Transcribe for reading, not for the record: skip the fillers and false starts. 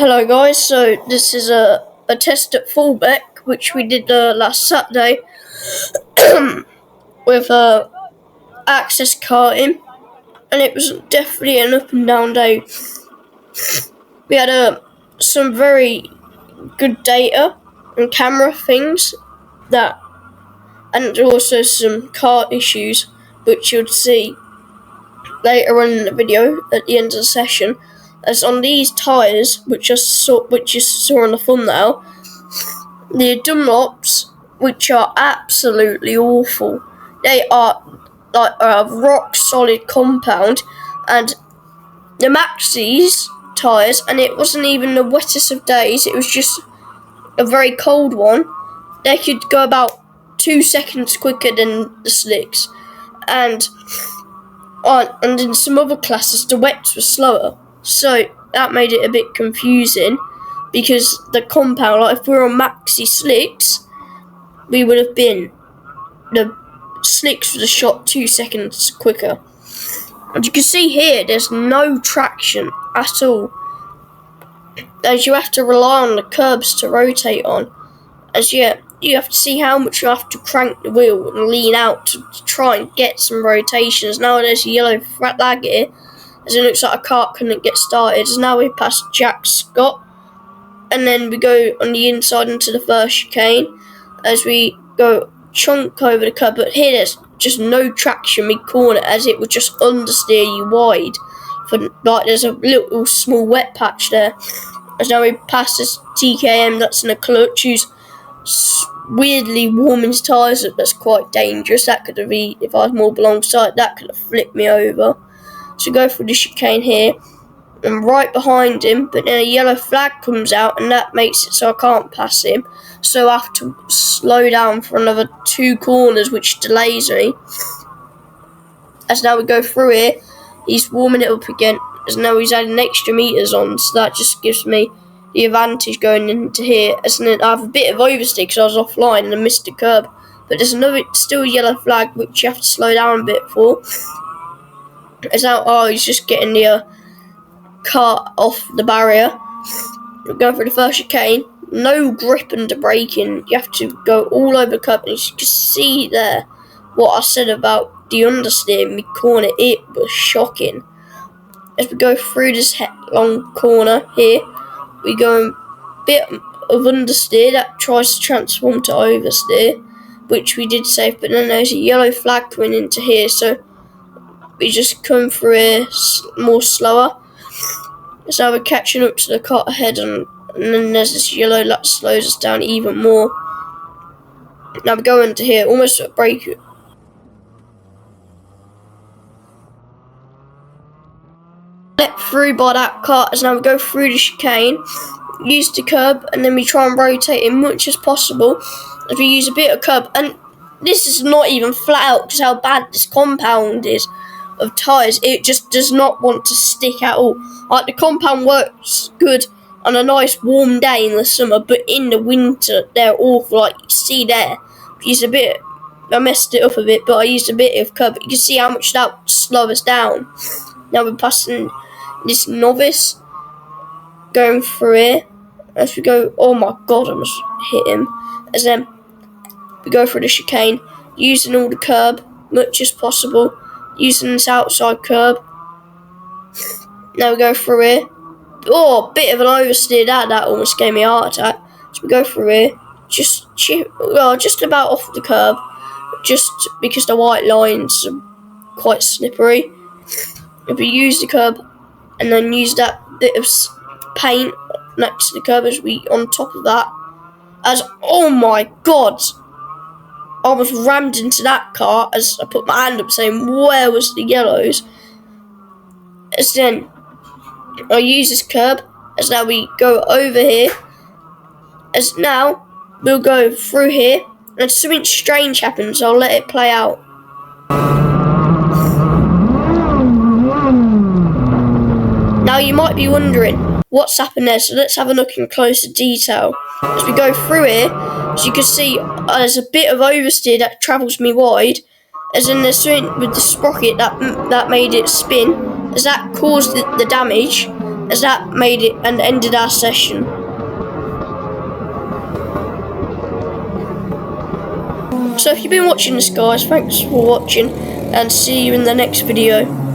Hello guys, so this is a test at Fulbeck, which we did last Saturday with access karting, and it was definitely an up and down day. We had some very good data and camera things and also some kart issues, which you'll see later on in the video at the end of the session. As on these tyres, which you saw on the thumbnail, the Dunlops, which are absolutely awful. They are like a rock solid compound, and the Maxis tyres, and it wasn't even the wettest of days, it was just a very cold one. They could go about 2 seconds quicker than the slicks, and in some other classes the wets were slower, so that made it a bit confusing, because the compound, like if we were on maxi slicks, we would have been, the slicks would have shot 2 seconds quicker. And you can see here, there's no traction at all, as you have to rely on the curbs to rotate on, as you have to see how much you have to crank the wheel and lean out to try and get some rotations. Now there's a yellow flag here, as it looks like a kart couldn't get started. As now we pass Jack Scott, and then we go on the inside into the first chicane, as we go chunk over the curb, but here there's just no traction mid-corner, as it would just understeer you wide. There's a little small wet patch there. As now we pass this TKM that's in a clutch, who's weirdly warming his tyres up. That's quite dangerous. That could have been, if I was more alongside, that could have flipped me over. So go through the chicane here, and right behind him, but then a yellow flag comes out, and that makes it so I can't pass him. So I have to slow down for another 2 corners, which delays me. As now we go through here, he's warming it up again, as now he's adding extra meters on, so that just gives me the advantage going into here. As then I have a bit of oversteer because I was offline and I missed the curb, but there's another still yellow flag which you have to slow down a bit for. As now, he's just getting the car off the barrier. We're going through the first chicane, no grip under braking, you have to go all over the curb, and you can see there what I said about the understeer mid-corner, it was shocking. As we go through this long corner here, we go a bit of understeer that tries to transform to oversteer, which we did save, but then there's a yellow flag coming into here, so we just come through here more slower. So we're catching up to the car ahead, and then there's this yellow that slows us down even more. Now we go into here, almost at a break. Let through by that car, as now we go through the chicane, use the curb, and then we try and rotate as much as possible, as we use a bit of curb. And this is not even flat out, because how bad this compound is of tyres. It just does not want to stick at all. Like, the compound works good on a nice warm day in the summer, but in the winter they're awful. Like you see there, I messed it up a bit, but I used a bit of curb. You can see how much that would slow us down. Now we're passing this novice, going through here, as we go, oh my god, I almost hit him. As then we go through the chicane, using all the curb much as possible, using this outside curb. Now we go through here, oh, bit of an oversteer, that almost gave me a heart attack. So we go through here, just about off the curb, just because the white lines are quite slippery. If we use the curb and then use that bit of paint next to the curb as we on top of that, as oh my god, I almost rammed into that car as I put my hand up saying where was the yellows. As then I use this curb, as now we go over here, as now we'll go through here, and something strange happens. I'll let it play out. Now you might be wondering what's happened there, so let's have a look in closer detail. As we go through here, as you can see, there's a bit of oversteer that travels me wide, as in there's something with the sprocket that made it spin, as that caused the damage. as that made it and ended our session. So if you've been watching this, guys, thanks for watching, and see you in the next video.